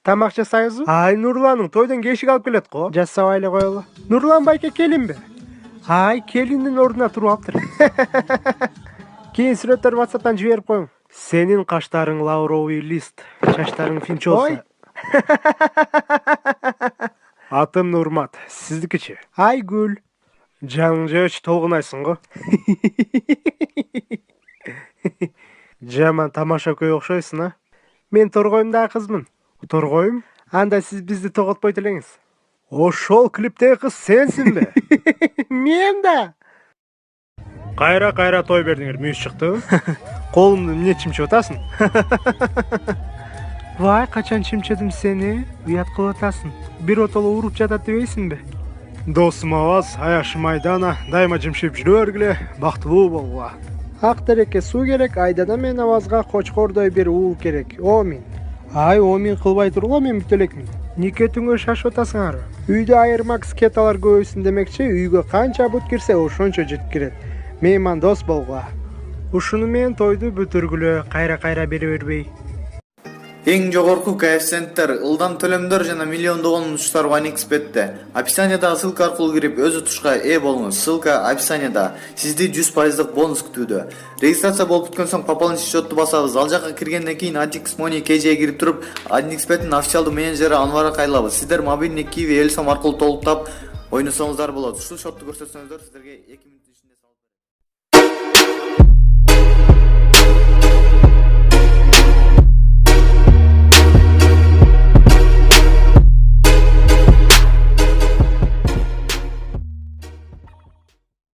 Тамак жасайсызбы? Ай, Нурланның тойдон кешик алып келет го. Жасабайлы коелу. Нурлан байке келинби? Ай, келиндин ордуна туруп алыптыр. Кийин сүрөттөрдү WhatsApp'тан жиберип коюң. Сенин каштарың лавровый лист, чачтарың финчоса. Атым Нурмат, сиздикичи? Айгүл. Жаңың жөөч толгунайсың го. Жаман тамаша көй окшойсуң, а? Мен Торгойумдагы кызмын. Торгойум? Анда сиз бизди тоготпойт элеңиз. Ошол клиптеги кыз сенсиңби? Мен да. Кайра той бердиңер, мүйүз чыктыбы? Колумду эмне чимчип атасың? Вай, качан чимчедим сени? Уят кылып атасың. Бир отоло уруп жатат дебейсиңби? Досум Аваз, аяшым Айдана, дайыма жимшип жүрө бергиле, бактылуу болгула. Ак тереке суу керек, Айдана менен Авазга кочкордой бир уул керек. Омин. Ай, омин кылбай тургула, мен бүт элекмин. Никетиңе шашып атасыңар. Үйдө айырмак скеталар көбөйсүн демекчи, үйгө канча бут кирсе, ошончо жыт кирет. Мейман дос болгула. Ушуну менен тойду бүтүргүлө, кайра бере бербей. Эң жогорку коэффициенттер, ылдам төлөмдөр жана миллиондогон утуштар OneXBet'те. Описаниядагы ссылка аркылуу кирип, өз утушка ээ болуңуз. Ссылка описанияда. Сизди 100% бонус күтүүдө. Регистрация болуп бүткөн соң пополнить счетту басабыз. Ал жака киргенден кийин Antix Money KJ'ге кирип туруп, OneXBet'ин официалдуу менеджери Анварга кайрылабыз. Сиздер мобильный Kiwi Элсом аркылуу толуктап ойносоңуздар болот. Ушул счетту көрсөтсөңүздөр сиздерге 2 минут